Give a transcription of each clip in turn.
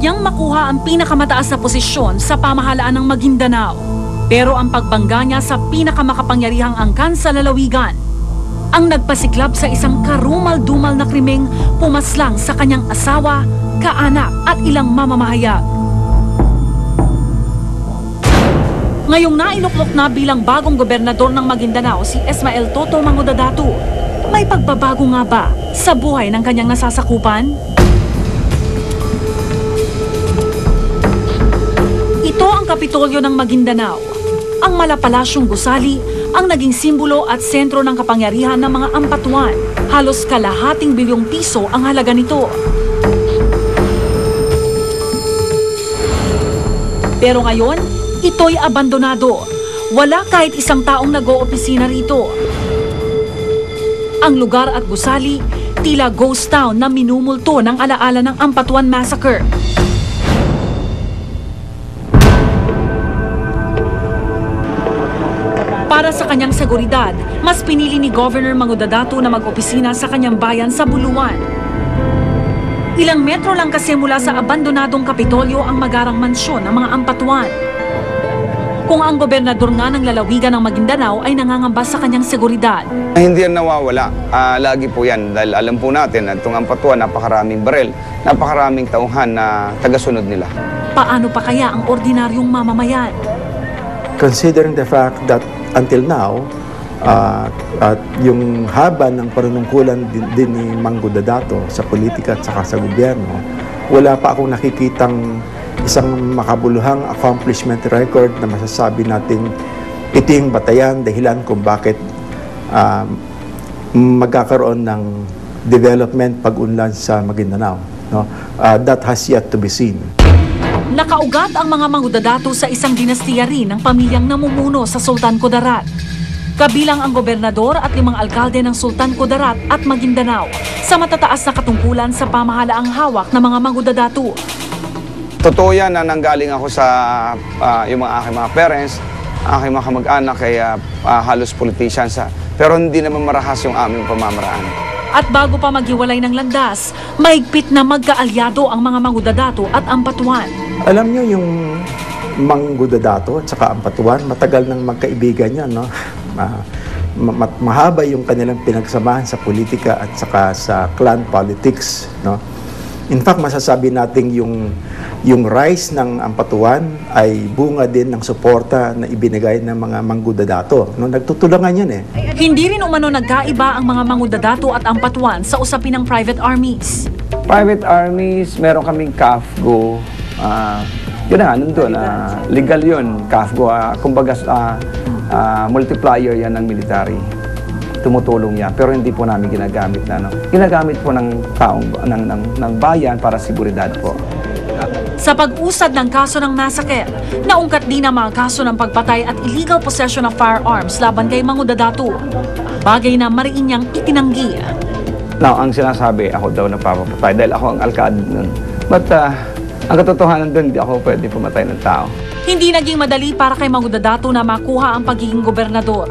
niyang makuha ang pinakamataas na posisyon sa pamahalaan ng Maguindanao. Pero ang pagbangga niya sa pinakamakapangyarihang angkan sa lalawigan ang nagpasiklab sa isang karumal-dumal na krimeng pumaslang sa kanyang asawa, kaanak at ilang mamamahayag. Ngayong nailuklok na bilang bagong gobernador ng Maguindanao si Esmael Toto Mangudadato, may pagbabago nga ba sa buhay ng kanyang nasasakupan? Ito ang Kapitolyo ng Maguindanao. Ang malapalasyong gusali ang naging simbolo at sentro ng kapangyarihan ng mga Ampatuan. Halos kalahating bilyong piso ang halaga nito. Pero ngayon, ito'y abandonado. Wala kahit isang taong nag-oopisina rito. Ang lugar at gusali, tila ghost town na minumulto ng alaala ng Ampatuan Massacre. Para sa kanyang seguridad, mas pinili ni Governor Mangudadato na mag-opisina sa kanyang bayan sa Buluan. Ilang metro lang kasi mula sa abandonadong Kapitolyo ang magarang mansyon ng mga Ampatuan. Kung ang gobernador nga ng lalawigan ng Maguindanao ay nangangamba sa kanyang seguridad. Hindi yan nawawala. Lagi po yan dahil alam po natin na itong Ampatuan, napakaraming barel, napakaraming tauhan na tagasunod nila. Paano pa kaya ang ordinaryong mamamayan? Considering the fact that until now, at yung haba ng panunungkulan din ni Mangudadato sa politika at saka sa gobyerno, wala pa akong nakikitang isang makabuluhang accomplishment record na masasabi nating ito yung batayan, dahilan kung bakit magkakaroon ng development pag-unlad sa Maguindanao. No? That has yet to be seen. Nakaugat ang mga Mangudadato sa isang dinastiya rin ng pamilyang namumuno sa Sultan Kudarat. Kabilang ang gobernador at 5 alkalde ng Sultan Kudarat at Maguindanao sa matataas na katungkulan sa pamahalaang hawak ng mga Mangudadato. Totoo yan na nanggaling ako sa yung aking mga parents, aking mga kamag-anak ay halos politicians. Pero hindi naman marahas yung aming pamamaraan. At bago pa maghiwalay ng landas, mahigpit na magkaalyado ang mga Mangudadato at Ampatuan. Alam niyo yung Mangudadato at saka Ampatuan, matagal nang magkaibigan yan, no? Mahaba yung kanilang pinagsamahan sa politika at saka sa clan politics, no? In fact, masasabi natin yung rise ng Ampatuan ay bunga din ng suporta na ibinigay ng mga Mangudadato. No, nagtutulungan yan eh. Hindi rin umano nagkaiba ang mga Mangudadato at Ampatuan sa usapin ng private armies. Private armies, meron kaming CAFGO. Yun na nga, nandun. Legal yun, CAFGO. Kumbaga, multiplier yan ng military. Tumutulong yan, pero hindi po namin ginagamit na. No? Ginagamit po ng taong, ng bayan para seguridad po. Sa pag-usad ng kaso ng massacre, naungkat din ang mga kaso ng pagpatay at illegal possession of firearms laban kay Mangudadato. Bagay na mariin niyang itinanggi. Now, ang sinasabi, ako daw napapatay dahil ako ang alkalde nun. But, ang katotohanan doon, hindi ako pwede pumatay ng tao. Hindi naging madali para kay Mangudadato na makuha ang pagiging gobernador.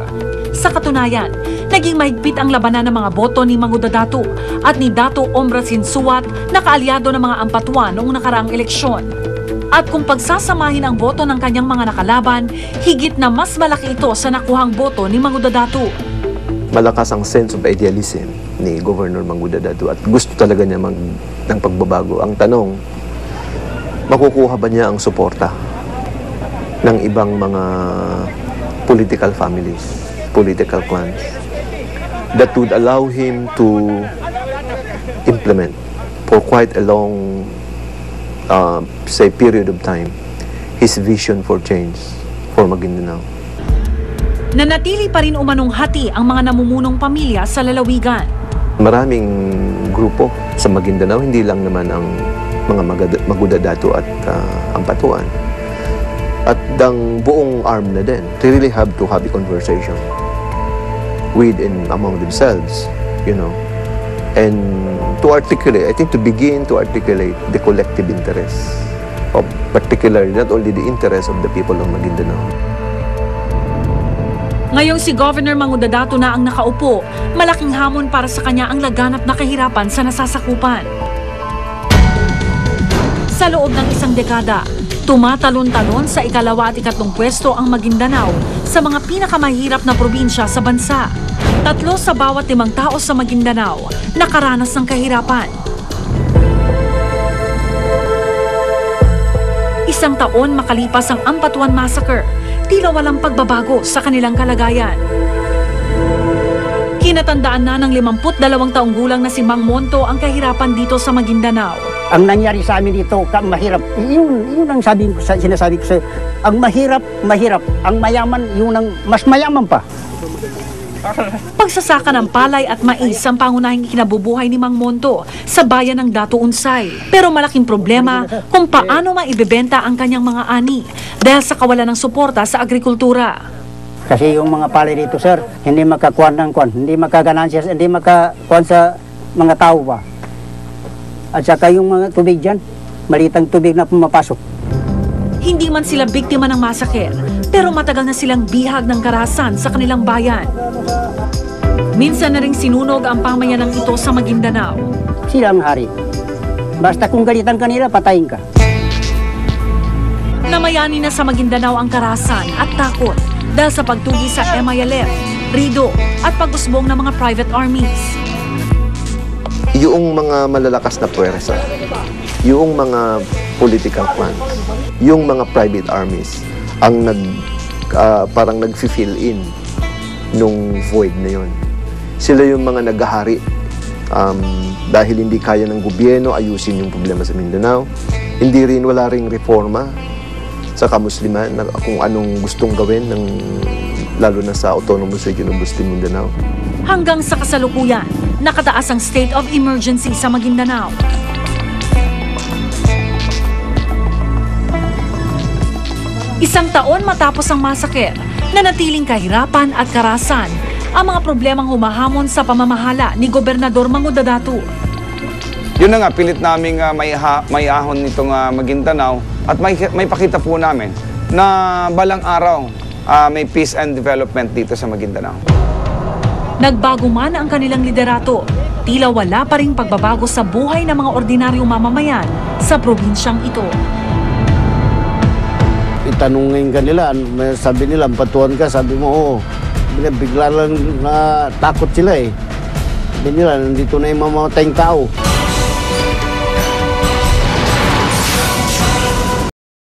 Sa katunayan, naging mahigpit ang labanan ng mga boto ni Mangudadato at ni Dato Omra Sinsuat na kaalyado ng mga Ampatuan noong nakaraang eleksyon. At kung pagsasamahin ang boto ng kanyang mga nakalaban, higit na mas malaki ito sa nakuhang boto ni Mangudadato. Malakas ang sense of idealism ni Governor Mangudadato at gusto talaga niya ng pagbabago. Ang tanong, makukuha ba niya ang suporta ng ibang mga political families, political clans that would allow him to implement for quite a long period of time his vision for change for Maguindanao. Nanatili pa rin umanong hati ang mga namumunong pamilya sa lalawigan. Maraming grupo sa Maguindanao, hindi lang naman ang mga Mangudadato at Ampatuan. At ang buong arm na din, they really have to have a conversation within among themselves, you know, and to articulate, I think to begin to articulate the collective interests of particularly not only the interests of the people of Maguindanao. Ngayong si Governor Mangudadato na ang nakaupo, malaking hamon para sa kanya ang laganap na kahirapan sa nasasakupan. Sa loob ng isang dekada, tumatalon-talon sa ikalawa at ikatlong pwesto ang Maguindanao sa mga pinakamahirap na probinsya sa bansa. 3 sa bawat 5 tao sa Maguindanao nakaranas ng kahirapan. 1 taon makalipas ang Ampatuan Massacre, tila walang pagbabago sa kanilang kalagayan. Kinatandaan na ng 52 taong gulang na si Mang Monto ang kahirapan dito sa Maguindanao. Ang nangyari sa amin dito, mahirap. Yun ang sinasabi ko sa'yo. Ang mahirap. Ang mayaman, yun ang mas mayaman pa. Pagsasaka ng palay at mais ang pangunahing kinabubuhay ni Mang Monto sa bayan ng Dato Unsay. Pero malaking problema kung paano maibebenta ang kanyang mga ani dahil sa kawalan ng suporta sa agrikultura. Kasi yung mga palay dito, sir, hindi makakuan ng kuan, hindi makaganansya, hindi makakuan sa mga tao pa. At saka yung mga tubig dyan, malitang tubig na pumapasok. Hindi man sila biktima ng massacre, pero matagal na silang bihag ng karahasan sa kanilang bayan. Minsan na ring sinunog ang pamayanang ito sa Maguindanao. Sila ang hari. Basta kung galitan ka nila, patayin ka. Namayani na sa Maguindanao ang karahasan at takot dahil sa pagtugi sa MILF, RIDO at pag-usbong ng mga private armies. Yung mga malalakas na puwersa, yung mga political clans, yung mga private armies, ang parang nag-fill in nung void na yon. Sila yung mga naghahari dahil hindi kaya ng gobyerno ayusin yung problema sa Mindanao. Hindi rin, wala ring reforma sa kamusliman na kung anong gustong gawin ng, lalo na sa Autonomous Region of Muslim Mindanao. Hanggang sa kasalukuyan, nakataas ang state of emergency sa Maguindanao. Isang taon matapos ang massacre, nanatiling kahirapan at karahasan ang mga problemang humahamon sa pamamahala ni Gobernador Mangudadato. Yun na nga, pilit naming may ahon nitong Maguindanao at may pakita po namin na balang araw may peace and development dito sa Maguindanao. Nagbago man ang kanilang liderato, tila wala pa ring pagbabago sa buhay ng mga ordinaryong mamamayan sa probinsyang ito. Itanungin ka nila, sabi nila, patuan ka, sabi mo, oo. Bigla lang na takot sila eh. Sabi nila, nandito na yung mamamatayang tao.